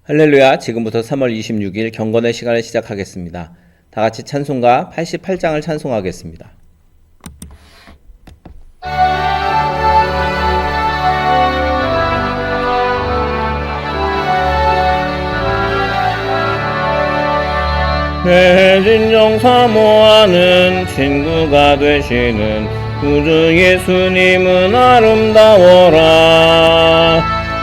할렐루야. 지금부터 3월 26일 경건의 시간을 시작하겠습니다. 다 같이 찬송가 88장을 찬송하겠습니다. 내 진정 사모하는 친구가 되시는 구주 예수님은 아름다워라.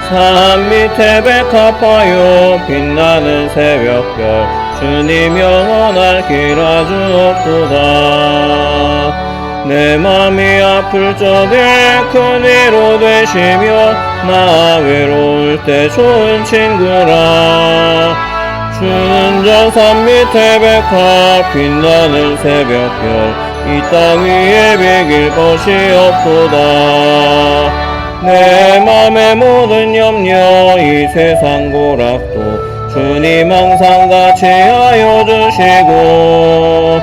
산 밑에 백합하여 빛나는 새벽별 주님 영원할 길 아주 없도다. 내 맘이 아플 적에 큰 위로 되시며 나 외로울 때 좋은 친구라. 주는 저 산 밑에 백합 빛나는 새벽별 이 땅 위에 비길 것이 없도다. 내 맘의 모든 염려 이 세상 고락도 주님 항상 같이 하여 주시고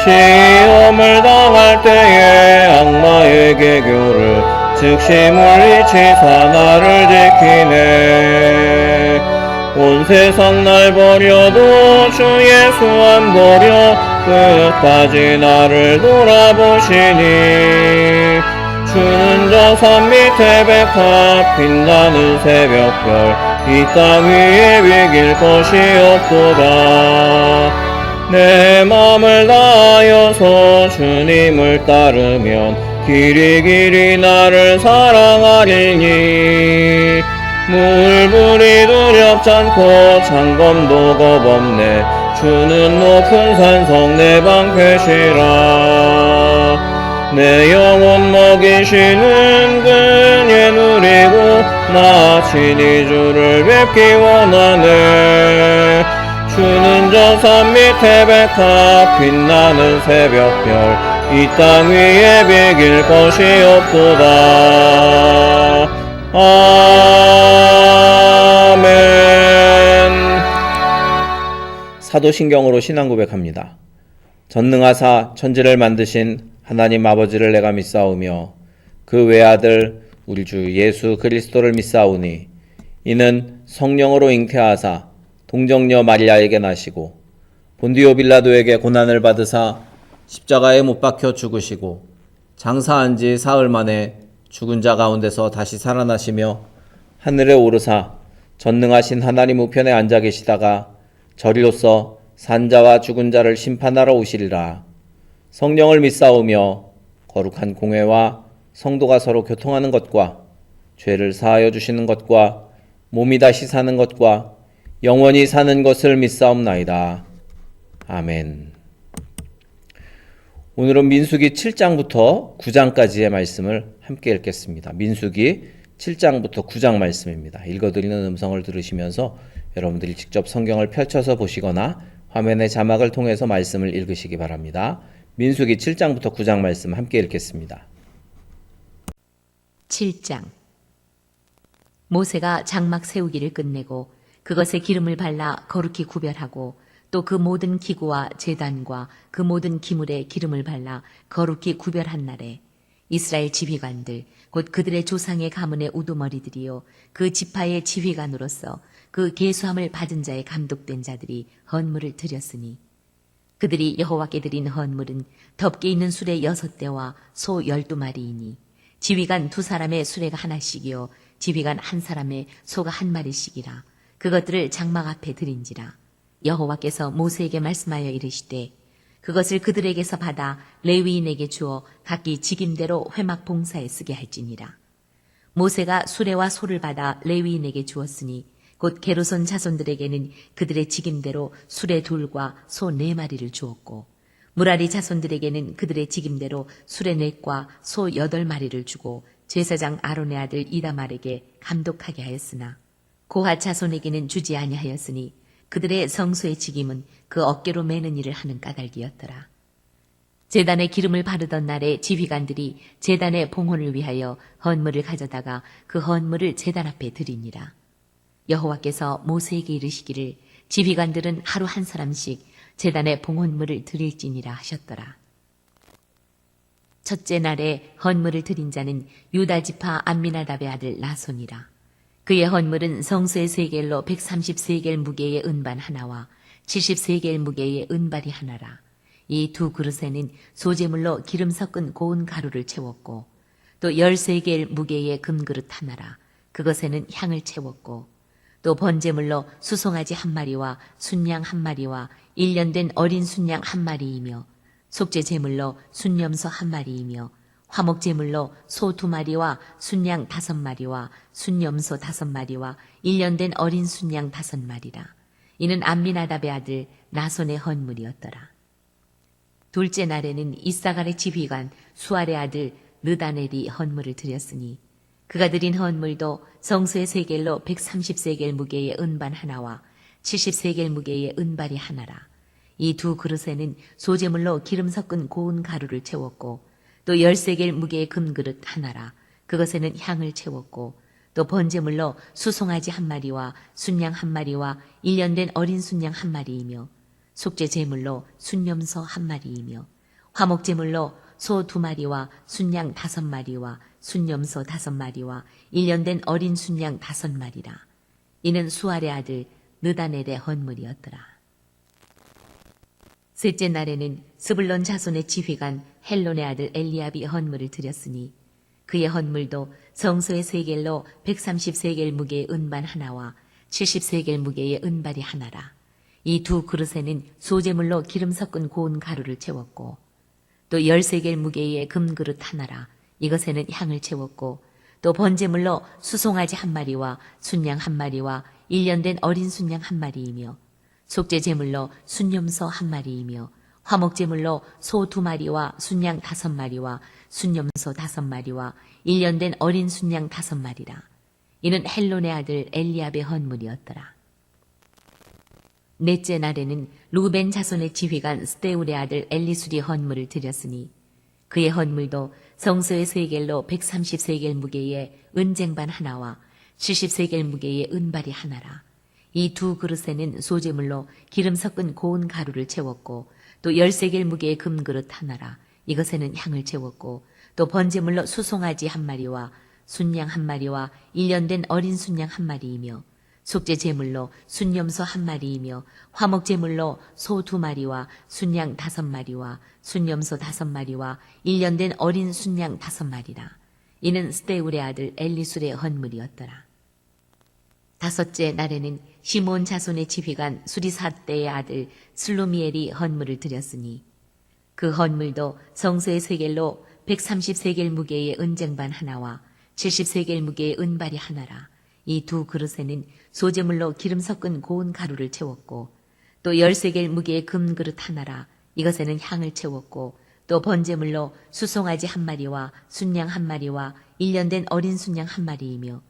시험을 당할 때에 악마의 계교를 즉시 물리치사 나를 지키네. 온 세상 날 버려도 주 예수 안 버려 끝까지 나를 돌아보시니 주는 저 산 밑에 백합 빛나는 새벽별 이 땅 위에 비길 것이 없도다. 내 맘을 다하여서 주님을 따르면 길이 나를 사랑하리니 물불이 두렵지 않고 창검도 겁없네. 주는 높은 산성 내 방패시라. 내 영혼 먹이시는 그의 누리고 나 친히 주를 뵙기 원하네. 주는 저 산 밑에 백합 빛나는 새벽별 이 땅 위에 비길 것이 없도다. 아멘. 사도신경으로 신앙 고백합니다. 전능하사 천지를 만드신 하나님 아버지를 내가 믿사오며 그 외아들 우리 주 예수 그리스도를 믿사오니 이는 성령으로 잉태하사 동정녀 마리아에게 나시고 본디오 빌라도에게 고난을 받으사 십자가에 못 박혀 죽으시고 장사한 지 사흘 만에 죽은 자 가운데서 다시 살아나시며 하늘에 오르사 전능하신 하나님 우편에 앉아 계시다가 저리로서 산자와 죽은 자를 심판하러 오시리라. 성령을 믿사오며 거룩한 공회와 성도가 서로 교통하는 것과 죄를 사하여 주시는 것과 몸이 다시 사는 것과 영원히 사는 것을 믿사옵나이다. 아멘. 오늘은 민수기 7장부터 9장까지의 말씀을 함께 읽겠습니다. 민수기 7장부터 9장 말씀입니다. 읽어드리는 음성을 들으시면서 여러분들이 직접 성경을 펼쳐서 보시거나 화면의 자막을 통해서 말씀을 읽으시기 바랍니다. 민수기 7장부터 9장 말씀 함께 읽겠습니다. 7장. 모세가 장막 세우기를 끝내고 그것에 기름을 발라 거룩히 구별하고 또 그 모든 기구와 제단과 그 모든 기물에 기름을 발라 거룩히 구별한 날에 이스라엘 지휘관들 곧 그들의 조상의 가문의 우두머리들이요 그 지파의 지휘관으로서 그 계수함을 받은 자의 감독된 자들이 헌물을 드렸으니 그들이 여호와께 드린 헌물은 덮개 있는 수레 6대와 소 12마리이니 지휘관 2사람의 수레가 하나씩이요 지휘관 1사람의 소가 1마리씩이라. 그것들을 장막 앞에 드린지라. 여호와께서 모세에게 말씀하여 이르시되 그것을 그들에게서 받아 레위인에게 주어 각기 직임대로 회막 봉사에 쓰게 할지니라. 모세가 수레와 소를 받아 레위인에게 주었으니 곧 게르손 자손들에게는 그들의 직임대로 수레 2과 소 4마리를 주었고 무라리 자손들에게는 그들의 직임대로 수레 4과 소 8마리를 주고 제사장 아론의 아들 이다말에게 감독하게 하였으나 고핫 자손에게는 주지 아니하였으니 그들의 성소의 직임은 그 어깨로 매는 일을 하는 까닭이었더라. 제단에 기름을 바르던 날에 지휘관들이 제단의 봉헌을 위하여 헌물을 가져다가 그 헌물을 제단 앞에 드리니라. 여호와께서 모세에게 이르시기를 지휘관들은 하루 1사람씩 제단에 봉헌물을 드릴지니라 하셨더라. 첫째 날에 헌물을 드린 자는 유다 지파 암미나답의 아들 나손이라. 그의 헌물은 성소의 세겔로 130세겔 무게의 은반 하나와 70세겔 무게의 은발이 하나라. 이 두 그릇에는 소재물로 기름 섞은 고운 가루를 채웠고 또 10세겔 무게의 금그릇 하나라. 그것에는 향을 채웠고 또 번제물로 수송아지 한 마리와 순양 한 마리와 1년 된 어린 순양 한 마리이며 속죄 제물로 순염소 한 마리이며 화목 제물로 소 2마리와 순양 5마리와 순염소 5마리와 1년 된 어린 순양 5마리라. 이는 암미나답의 아들 나손의 헌물이었더라. 둘째 날에는 이사갈의 지휘관 수알의 아들 느다넬이 헌물을 드렸으니 그가 드린 헌물도 성소의 세겔로 130세겔 무게의 은반 하나와 70세겔 무게의 은발이 하나라. 이 두 그릇에는 소재물로 기름 섞은 고운 가루를 채웠고 또 10세겔 무게의 금그릇 하나라. 그것에는 향을 채웠고 또 번제물로 수송아지 한 마리와 순양 한 마리와 1년 된 어린 순양 한 마리이며 속죄 제물로 순염소 한 마리이며 화목 제물로 소 2마리와 순양 5마리와 순염소 5마리와 1년 된 어린 순양 5마리라. 이는 수알의 아들 느다넬의 헌물이었더라. 셋째 날에는 스불론 자손의 지휘관 헬론의 아들 엘리압이 헌물을 드렸으니 그의 헌물도 성소의 세겔로 130세겔 무게의 은반 하나와 70세겔 무게의 은발이 하나라. 이 두 그릇에는 소재물로 기름 섞은 고운 가루를 채웠고 또 10세겔 무게의 금그릇 하나라. 이것에는 향을 채웠고 또 번제물로 수송아지 한 마리와 순양 한 마리와 1년 된 어린 순양 한 마리이며 속죄 제물로 순염소 한 마리이며 화목 제물로 소 2마리와 순양 5마리와 순염소 5마리와 1년 된 어린 순양 5마리라. 이는 헬론의 아들 엘리압의 헌물이었더라. 넷째 날에는 루벤 자손의 지휘관 스데울의 아들 엘리술이 헌물을 드렸으니 그의 헌물도 성소의 세겔로 130세겔 무게의 은쟁반 하나와 70세겔 무게의 은발이 하나라. 이 두 그릇에는 소재물로 기름 섞은 고운 가루를 채웠고 또 10세겔 무게의 금그릇 하나라. 이것에는 향을 채웠고 또 번제물로 수송아지 한 마리와 순양 한 마리와 1년 된 어린 순양 한 마리이며 속죄 제물로 순염소 한 마리이며 화목 제물로 소 2마리와 순양 5마리와 순염소 5마리와 1년 된 어린 순양 5마리라. 이는 스데울의 아들 엘리술의 헌물이었더라. 다섯째 날에는 시몬 자손의 지휘관 수리사대의 아들 슬루미엘이 헌물을 드렸으니 그 헌물도 성소의 세겔로 130세겔 무게의 은쟁반 하나와 70세겔 무게의 은발이 하나라. 이 두 그릇에는 소재물로 기름 섞은 고운 가루를 채웠고 또 10세겔 무게의 금그릇 하나라. 이것에는 향을 채웠고 또 번제물로 수송아지 한 마리와 순양 한 마리와 1년 된 어린 순양 한 마리이며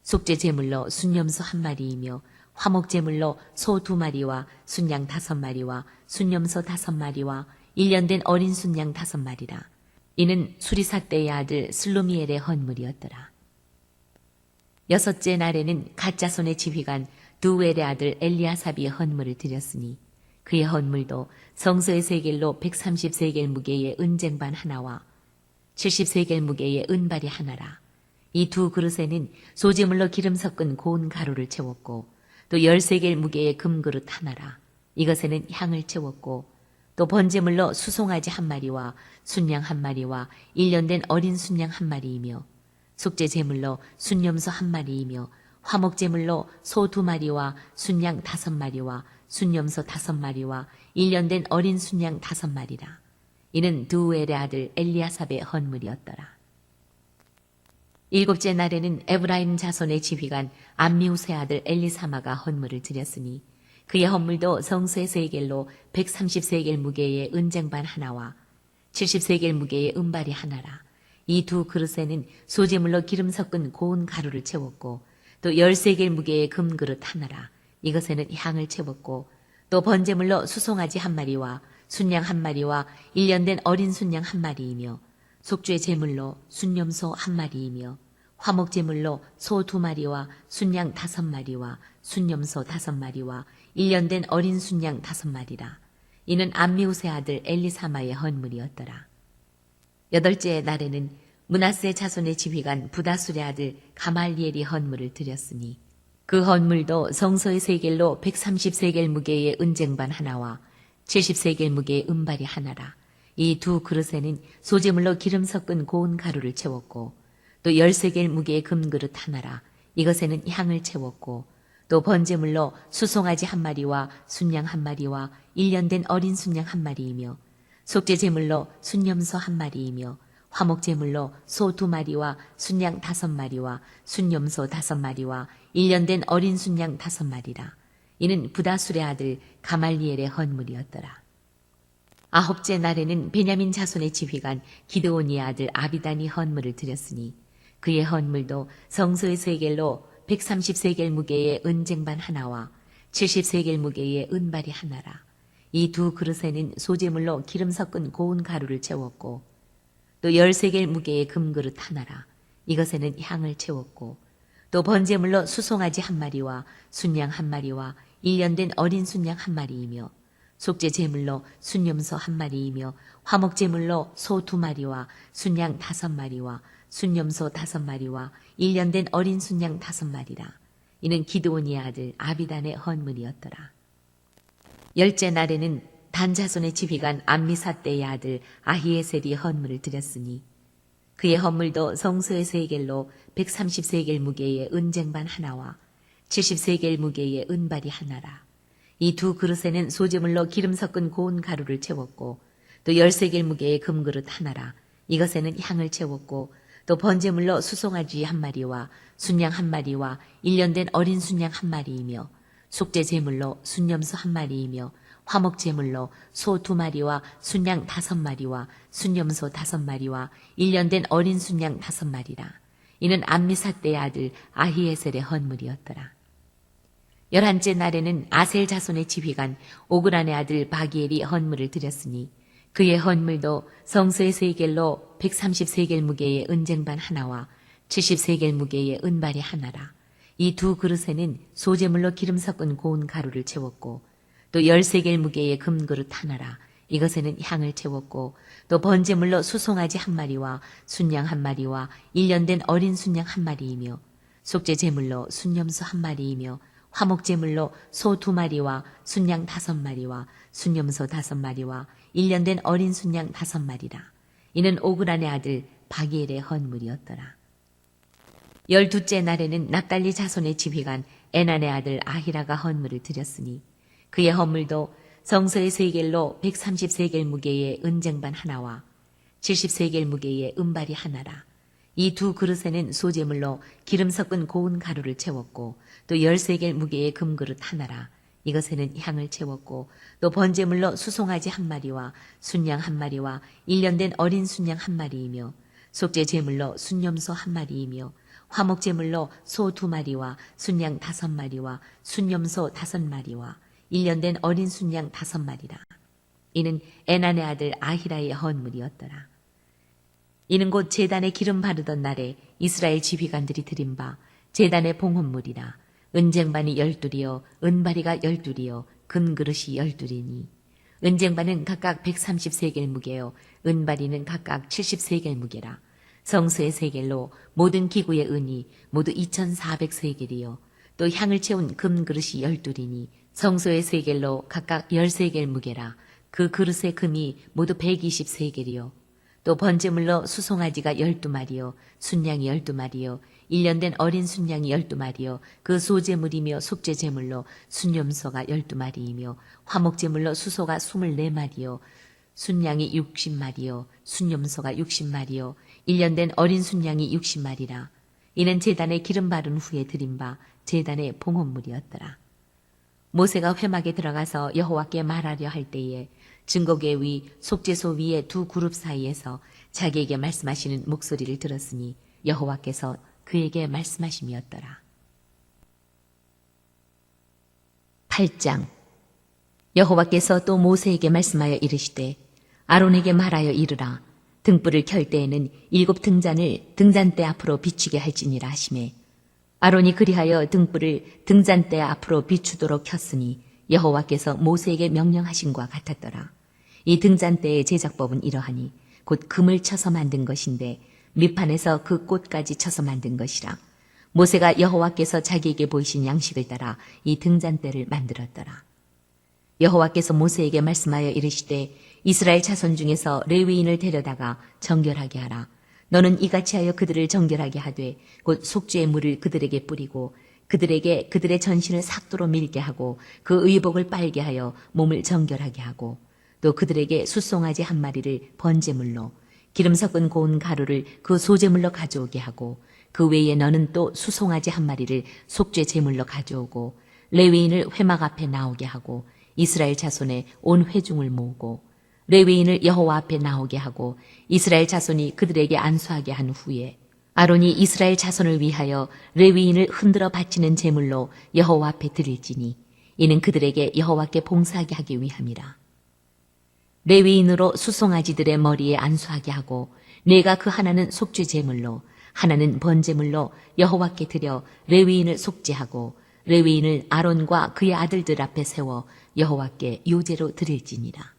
속죄 제물로 순염소 한 마리이며 화목 제물로 소 2마리와 순양 5마리와 순염소 5마리와 1년 된 어린 순양 5마리라. 이는 수리사대의 아들 슬루미엘의 헌물이었더라. 여섯째 날에는 갓자손의 지휘관 두웰의 아들 엘리아삽이 헌물을 드렸으니 그의 헌물도 성소의 세겔로 130세겔 무게의 은쟁반 하나와 70세겔 무게의 은발이 하나라. 이 두 그릇에는 소재물로 기름 섞은 고운 가루를 채웠고 또 10세겔 무게의 금그릇 하나라. 이것에는 향을 채웠고 또 번제물로 수송아지 한 마리와 순양 한 마리와 1년 된 어린 순양 한 마리이며 속죄 제물로 순염소 한 마리이며 화목 제물로 소 2마리와 순양 5마리와 순염소 5마리와 1년 된 어린 순양 5마리라. 이는 두웰의 아들 엘리아삽의 헌물이었더라. 일곱째 날에는 에브라임 자손의 지휘관 암미우스의 아들 엘리사마가 헌물을 드렸으니 그의 헌물도 성소의 세겔로 130세겔 무게의 은쟁반 하나와 70세겔 무게의 은발이 하나라. 이 두 그릇에는 소재물로 기름 섞은 고운 가루를 채웠고 또 10세겔 무게의 금그릇 하나라. 이것에는 향을 채웠고 또 번제물로 수송아지 한 마리와 순양 한 마리와 1년 된 어린 순양 한 마리이며 속죄 제물로 순염소 한 마리이며 화목 제물로 소 2마리와 순양 5마리와 순염소 5마리와 1년 된 어린 순양 5마리라. 이는 암미우스의 아들 엘리사마의 헌물이었더라. 여덟째 날에는 므낫세 자손의 지휘관 부다술의 아들 가말리엘이 헌물을 드렸으니 그 헌물도 성소의 세겔로 130세겔 무게의 은쟁반 하나와 70세겔 무게의 은발이 하나라. 이 두 그릇에는 소재물로 기름 섞은 고운 가루를 채웠고 또 10세겔 무게의 금그릇 하나라. 이것에는 향을 채웠고 또 번제물로 수송아지 한 마리와 순양 한 마리와 1년 된 어린 순양 한 마리이며 속죄제물로 순염소 한 마리이며 화목제물로 소 2마리와 순양 5마리와 순염소 5마리와 1년 된 어린 순양 5마리라. 이는 부다술의 아들 가말리엘의 헌물이었더라. 아홉째 날에는 베냐민 자손의 지휘관 기드온이의 아들 아비단이 헌물을 드렸으니 그의 헌물도 성소의 세겔로 130세겔 무게의 은쟁반 하나와 70세겔 무게의 은발이 하나라. 이 두 그릇에는 소재물로 기름 섞은 고운 가루를 채웠고 또 10세겔 무게의 금그릇 하나라. 이것에는 향을 채웠고 또 번제물로 수송아지 한 마리와 순양 한 마리와 1년 된 어린 순양 한 마리이며 속죄 제물로 순염소 한 마리이며 화목 제물로 소 2마리와 순양 5마리와 순염소 5마리와 1년 된 어린 순양 5마리라. 이는 기드온이의 아들 아비단의 헌물이었더라. 10째 날에는 단 자손의 지휘관 암미사떼의 아들 아히에셀이 헌물을 드렸으니 그의 헌물도 성소의 세겔로 130세겔 무게의 은쟁반 하나와 70세겔 무게의 은발이 하나라. 이 두 그릇에는 소재물로 기름 섞은 고운 가루를 채웠고 또 10세겔 무게의 금그릇 하나라. 이것에는 향을 채웠고 또 번제물로 수송아지 한 마리와 순양 한 마리와 1년 된 어린 순양 한 마리이며 속죄 제물로 순염소 한 마리이며 화목 제물로 소 2마리와 순양 5마리와 순염소 5마리와 1년 된 어린 순양 5마리라. 이는 암미사떼의 아들 아히에셀의 헌물이었더라. 11째 날에는 아셀 자손의 지휘관 오그란의 아들 바기엘이 헌물을 드렸으니 그의 헌물도 성소의 세겔로 130세겔 무게의 은쟁반 하나와 70세겔 무게의 은발이 하나라. 이 두 그릇에는 소재물로 기름 섞은 고운 가루를 채웠고 또 10세겔 무게의 금그릇 하나라. 이것에는 향을 채웠고 또 번제물로 수송아지 한 마리와 순양 한 마리와 1년 된 어린 순양 한 마리이며 속죄 제물로 순염소 한 마리이며 화목 제물로 소 2마리와 순양 5마리와 순염소 5마리와 1년 된 어린 순양 5마리라. 이는 오그란의 아들 바기엘의 헌물이었더라. 12째 날에는 납달리 자손의 지휘관 에난의 아들 아히라가 헌물을 드렸으니 그의 헌물도 성소의 세겔로 130세겔 무게의 은쟁반 하나와 70세겔 무게의 은발이 하나라. 이 두 그릇에는 소재물로 기름 섞은 고운 가루를 채웠고 또 10세겔 무게의 금그릇 하나라. 이것에는 향을 채웠고 또 번제물로 수송아지 한 마리와 순양 한 마리와 1년 된 어린 순양 한 마리이며 속죄 제물로 순염소 한 마리이며 화목 제물로 소 2마리와 순양 5마리와 순염소 5마리와 1년 된 어린 순양 5마리라. 이는 에난의 아들 아히라의 헌물이었더라. 이는 곧 제단에 기름 바르던 날에 이스라엘 지휘관들이 드린 바 제단의 봉헌물이라. 은쟁반이 12이요 은바리가 12이요 금그릇이 12이니 은쟁반은 각각 130세겔 무게요 은바리는 각각 70세겔 무게라. 성수의 세겔로 모든 기구의 은이 모두 2400세겔이요 또 향을 채운 금그릇이 12이니 성소의 세겔로 각각 10세겔 무게라. 그 그릇의 금이 모두 120세겔이요 또 번제물로 수송아지가 12마리요 순양이 12마리요 1년 된 어린 순양이 12마리요 그 소제물이며 속죄제물로 순염소가 12마리이며 화목제물로 수소가 24마리요 순양이 60마리요 순염소가 60마리요 1년 된 어린 순양이 60마리라. 이는 제단에 기름 바른 후에 드린 바 제단의 봉헌물이었더라. 모세가 회막에 들어가서 여호와께 말하려 할 때에 증거궤 위 속죄소 위의 두 그룹 사이에서 자기에게 말씀하시는 목소리를 들었으니 여호와께서 그에게 말씀하심이었더라. 8장. 여호와께서 또 모세에게 말씀하여 이르시되 아론에게 말하여 이르라. 등불을 켤 때에는 7 등잔을 등잔대 앞으로 비추게 할지니라 하시매 아론이 그리하여 등불을 등잔대 앞으로 비추도록 켰으니 여호와께서 모세에게 명령하신과 같았더라. 이 등잔대의 제작법은 이러하니 곧 금을 쳐서 만든 것인데 밑판에서 그 꽃까지 쳐서 만든 것이라. 모세가 여호와께서 자기에게 보이신 양식을 따라 이 등잔대를 만들었더라. 여호와께서 모세에게 말씀하여 이르시되 이스라엘 자손 중에서 레위인을 데려다가 정결하게 하라. 너는 이같이 하여 그들을 정결하게 하되 곧 속죄의 물을 그들에게 뿌리고 그들에게 그들의 전신을 삭도로 밀게 하고 그 의복을 빨게 하여 몸을 정결하게 하고 또 그들에게 숫송아지 한 마리를 번제물로 기름 섞은 고운 가루를 그 소제물로 가져오게 하고 그 외에 너는 또 수송아지 한 마리를 속죄 제물로 가져오고 레위인을 회막 앞에 나오게 하고 이스라엘 자손의 온 회중을 모으고 레위인을 여호와 앞에 나오게 하고 이스라엘 자손이 그들에게 안수하게 한 후에 아론이 이스라엘 자손을 위하여 레위인을 흔들어 바치는 제물로 여호와 앞에 드릴지니 이는 그들에게 여호와께 봉사하게 하기 위함이라. 레위인으로 수송아지들의 머리에 안수하게 하고 내가 그 하나는 속죄 제물로 하나는 번제물로 여호와께 드려 레위인을 속죄하고 레위인을 아론과 그의 아들들 앞에 세워 여호와께 요제로 드릴지니라.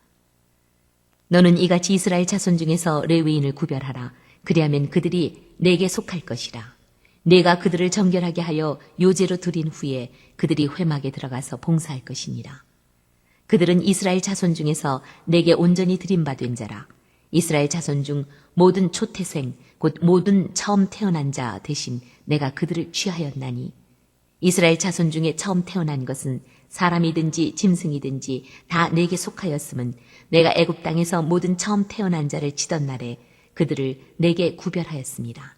너는 이같이 이스라엘 자손 중에서 레위인을 구별하라. 그리하면 그들이 내게 속할 것이라. 내가 그들을 정결하게 하여 요제로 드린 후에 그들이 회막에 들어가서 봉사할 것이니라. 그들은 이스라엘 자손 중에서 내게 온전히 드림받은 자라. 이스라엘 자손 중 모든 초태생 곧 모든 처음 태어난 자 대신 내가 그들을 취하였나니 이스라엘 자손 중에 처음 태어난 것은 사람이든지 짐승이든지 다 내게 속하였음은 내가 애굽 땅에서 모든 처음 태어난 자를 치던 날에 그들을 내게 구별하였습니다.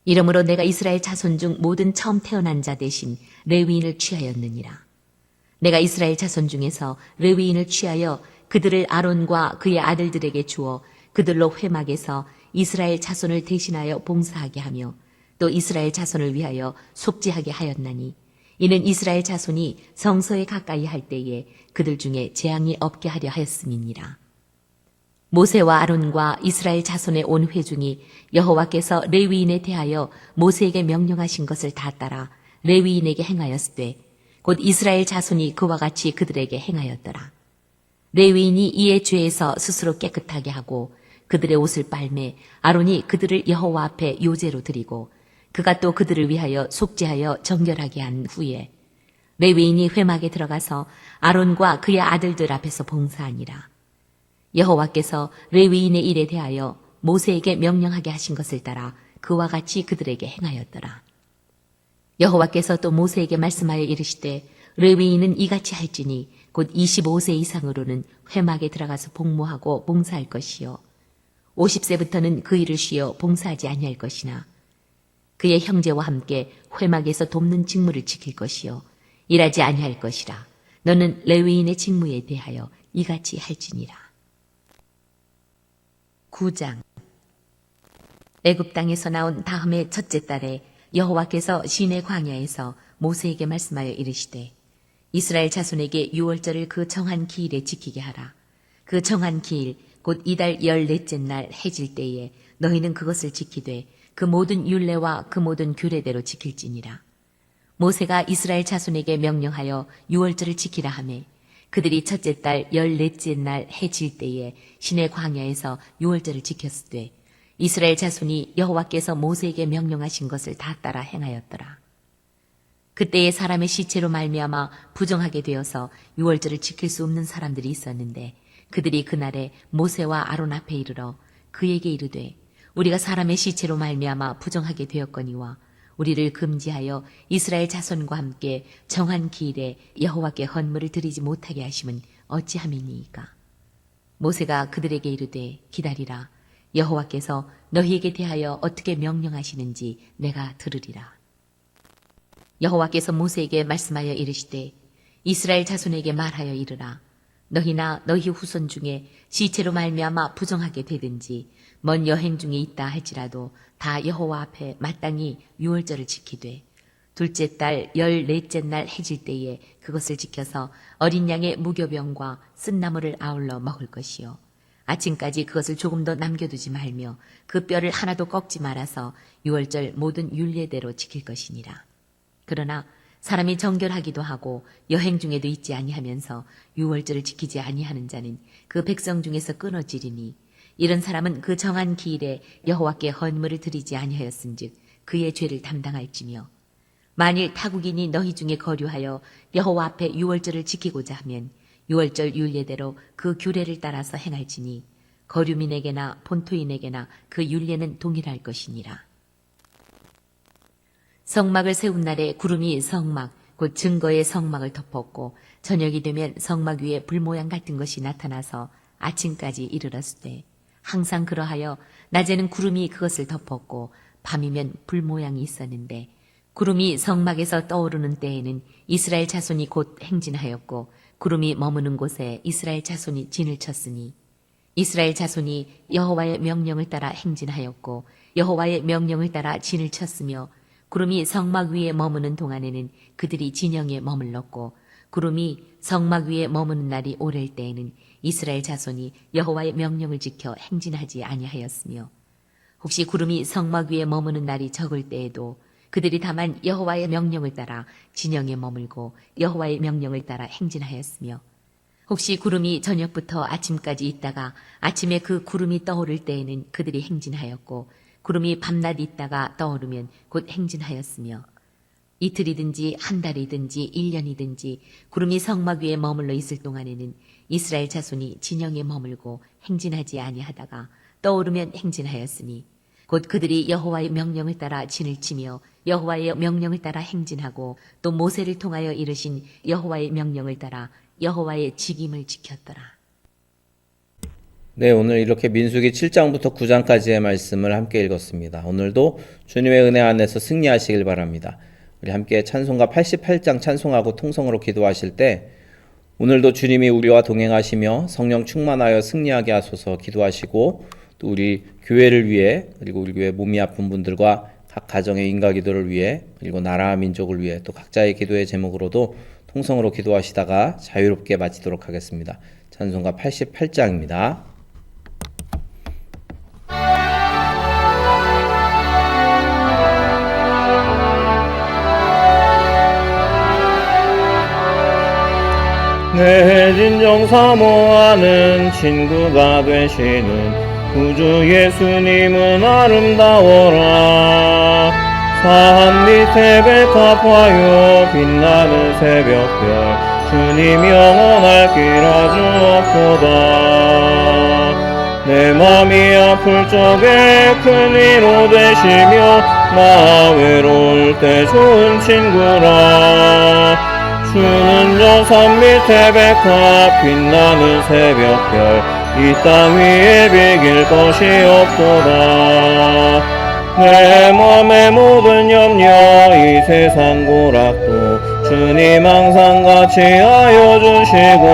이러므로 내가 이스라엘 자손 중 모든 처음 태어난 자 대신 레위인을 취하였느니라. 내가 이스라엘 자손 중에서 레위인을 취하여 그들을 아론과 그의 아들들에게 주어 그들로 회막에서 이스라엘 자손을 대신하여 봉사하게 하며 또 이스라엘 자손을 위하여 속죄하게 하였나니 이는 이스라엘 자손이 성소에 가까이 할 때에 그들 중에 재앙이 없게 하려 하였음이니라. 모세와 아론과 이스라엘 자손의 온 회중이 여호와께서 레위인에 대하여 모세에게 명령하신 것을 다 따라 레위인에게 행하였으되 곧 이스라엘 자손이 그와 같이 그들에게 행하였더라. 레위인이 이에 죄에서 스스로 깨끗하게 하고 그들의 옷을 빨매 아론이 그들을 여호와 앞에 요제로 드리고 그가 또 그들을 위하여 속죄하여 정결하게 한 후에 레위인이 회막에 들어가서 아론과 그의 아들들 앞에서 봉사하니라. 여호와께서 레위인의 일에 대하여 모세에게 명령하게 하신 것을 따라 그와 같이 그들에게 행하였더라. 여호와께서 또 모세에게 말씀하여 이르시되 레위인은 이같이 할지니 곧 25세 이상으로는 회막에 들어가서 복무하고 봉사할 것이요 50세부터는 그 일을 쉬어 봉사하지 아니할 것이나 그의 형제와 함께 회막에서 돕는 직무를 지킬 것이요 일하지 아니할 것이라. 너는 레위인의 직무에 대하여 이같이 할지니라. 9장. 애굽 땅에서 나온 다음의 첫째 달에 여호와께서 시내 광야에서 모세에게 말씀하여 이르시되 이스라엘 자손에게 유월절을 그 정한 기일에 지키게 하라. 그 정한 기일 곧 이달 14째 날 해질 때에 너희는 그것을 지키되 그 모든 율례와 그 모든 규례대로 지킬지니라. 모세가 이스라엘 자손에게 명령하여 유월절을 지키라 하매 그들이 첫째 달 14째 날 해질 때에 시내 광야에서 유월절을 지켰으되 이스라엘 자손이 여호와께서 모세에게 명령하신 것을 다 따라 행하였더라. 그때에 사람의 시체로 말미암아 부정하게 되어서 유월절을 지킬 수 없는 사람들이 있었는데 그들이 그날에 모세와 아론 앞에 이르러 그에게 이르되 우리가 사람의 시체로 말미암아 부정하게 되었거니와 우리를 금지하여 이스라엘 자손과 함께 정한 기일에 여호와께 헌물을 드리지 못하게 하심은 어찌함이니이까. 모세가 그들에게 이르되 기다리라. 여호와께서 너희에게 대하여 어떻게 명령하시는지 내가 들으리라. 여호와께서 모세에게 말씀하여 이르시되 이스라엘 자손에게 말하여 이르라. 너희나 너희 후손 중에 시체로 말미암아 부정하게 되든지 먼 여행 중에 있다 할지라도 다 여호와 앞에 마땅히 유월절을 지키되 둘째 달 14째 날 해질 때에 그것을 지켜서 어린 양의 무교병과 쓴나물을 아울러 먹을 것이요 아침까지 그것을 조금 더 남겨두지 말며 그 뼈를 하나도 꺾지 말아서 유월절 모든 율례대로 지킬 것이니라. 그러나 사람이 정결하기도 하고 여행 중에도 있지 아니하면서 유월절을 지키지 아니하는 자는 그 백성 중에서 끊어지리니 이런 사람은 그 정한 기일에 여호와께 헌물을 드리지 아니하였은즉 그의 죄를 담당할지며 만일 타국인이 너희 중에 거류하여 여호와 앞에 유월절을 지키고자 하면 유월절 율례대로 그 규례를 따라서 행할지니 거류민에게나 본토인에게나 그 율례는 동일할 것이니라. 성막을 세운 날에 구름이 성막 곧 증거의 성막을 덮었고 저녁이 되면 성막 위에 불 모양 같은 것이 나타나서 아침까지 이르렀으되 항상 그러하여 낮에는 구름이 그것을 덮었고 밤이면 불 모양이 있었는데 구름이 성막에서 떠오르는 때에는 이스라엘 자손이 곧 행진하였고 구름이 머무는 곳에 이스라엘 자손이 진을 쳤으니 이스라엘 자손이 여호와의 명령을 따라 행진하였고 여호와의 명령을 따라 진을 쳤으며 구름이 성막 위에 머무는 동안에는 그들이 진영에 머물렀고 구름이 성막 위에 머무는 날이 오랠 때에는 이스라엘 자손이 여호와의 명령을 지켜 행진하지 아니하였으며 혹시 구름이 성막 위에 머무는 날이 적을 때에도 그들이 다만 여호와의 명령을 따라 진영에 머물고 여호와의 명령을 따라 행진하였으며 혹시 구름이 저녁부터 아침까지 있다가 아침에 그 구름이 떠오를 때에는 그들이 행진하였고 구름이 밤낮 있다가 떠오르면 곧 행진하였으며 이틀이든지 한 달이든지 1년이든지 구름이 성막 위에 머물러 있을 동안에는 이스라엘 자손이 진영에 머물고 행진하지 아니하다가 떠오르면 행진하였으니 곧 그들이 여호와의 명령을 따라 진을 치며 여호와의 명령을 따라 행진하고 또 모세를 통하여 이르신 여호와의 명령을 따라 여호와의 직임을 지켰더라. 네, 오늘 이렇게 민수기 7장부터 9장까지의 말씀을 함께 읽었습니다. 오늘도 주님의 은혜 안에서 승리하시길 바랍니다. 우리 함께 찬송가 88장 찬송하고 통성으로 기도하실 때 오늘도 주님이 우리와 동행하시며 성령 충만하여 승리하게 하소서 기도하시고 또 우리 교회를 위해 그리고 우리 교회 몸이 아픈 분들과 각 가정의 인가 기도를 위해 그리고 나라와 민족을 위해 또 각자의 기도의 제목으로도 통성으로 기도하시다가 자유롭게 마치도록 하겠습니다. 찬송가 88장입니다. 내 진정 사모하는 친구가 되시는 구주 예수님은 아름다워라. 산 밑에 백합화요 빛나는 새벽별 주님 영원할 길 아주 없도다. 내 맘이 아플 적에 큰 위로 되시며 나 외로울 때 좋은 친구라. 주는 저 산 밑에 백합 빛나는 새벽별 이 땅 위에 비길 것이 없도다. 내 맘의 모든 염려 이 세상 고락도 주님 항상 같이 하여 주시고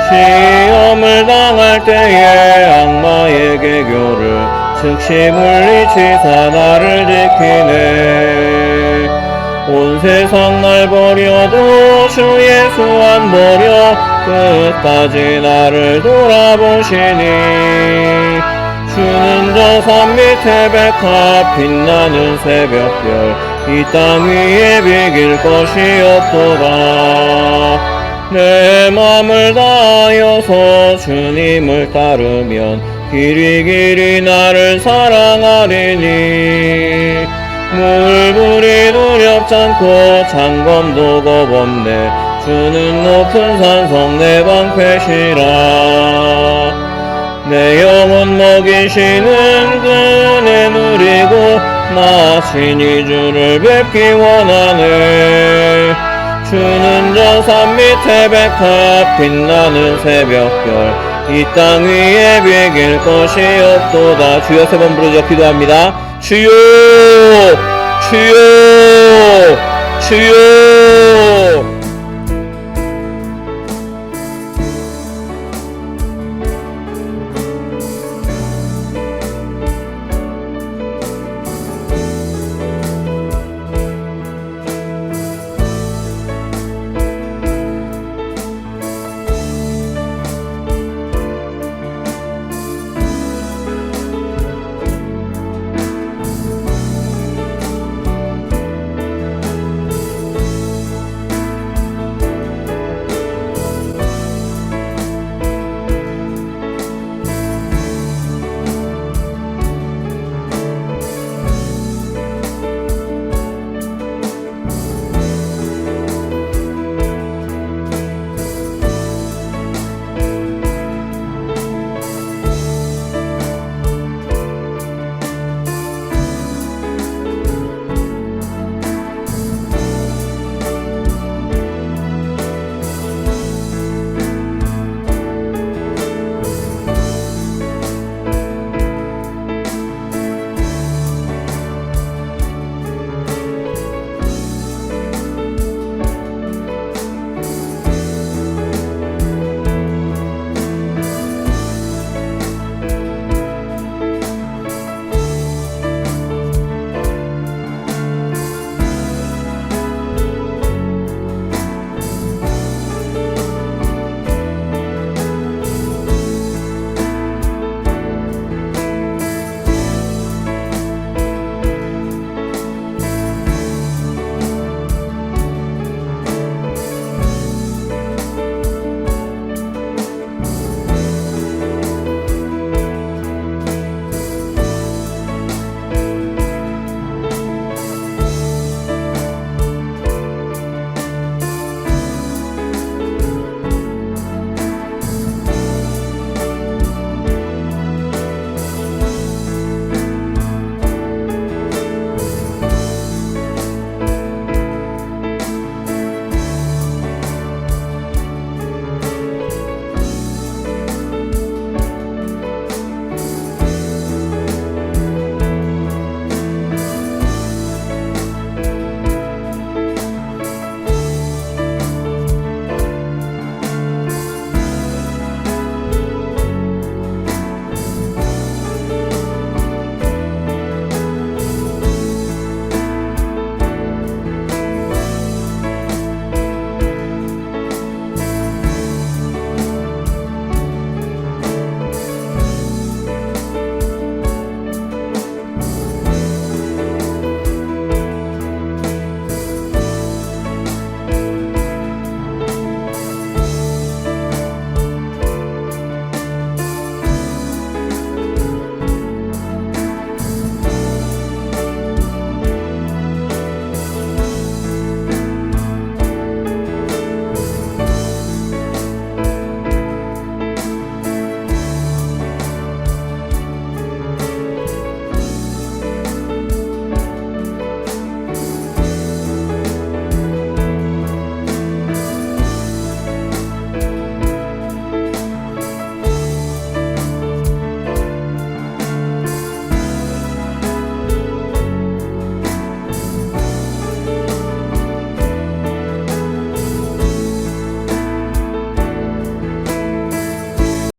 시험을 당할 때에 악마의 계교를 즉시 물리치사 나를 지키네. 온 세상 날 버려도 주 예수 안 버려 끝까지 나를 돌아보시니 주는 저 산 밑에 백합 빛나는 새벽별 이 땅 위에 비길 것이 없도다. 내 맘을 다하여서 주님을 따르면 길이 나를 사랑하리니 물불이 두렵지 않고 장검도 겁없네. 주는 높은 산성 내 방패시라. 내 영혼 먹이시는 그네 누리고 나 친히 주를 뵙기 원하네. 주는 저 산 밑에 백합 빛나는 새벽별 이 땅 위에 비길 것이 없도다. 주여 세 번 부르짖어 기도합니다. 주여 주여 주여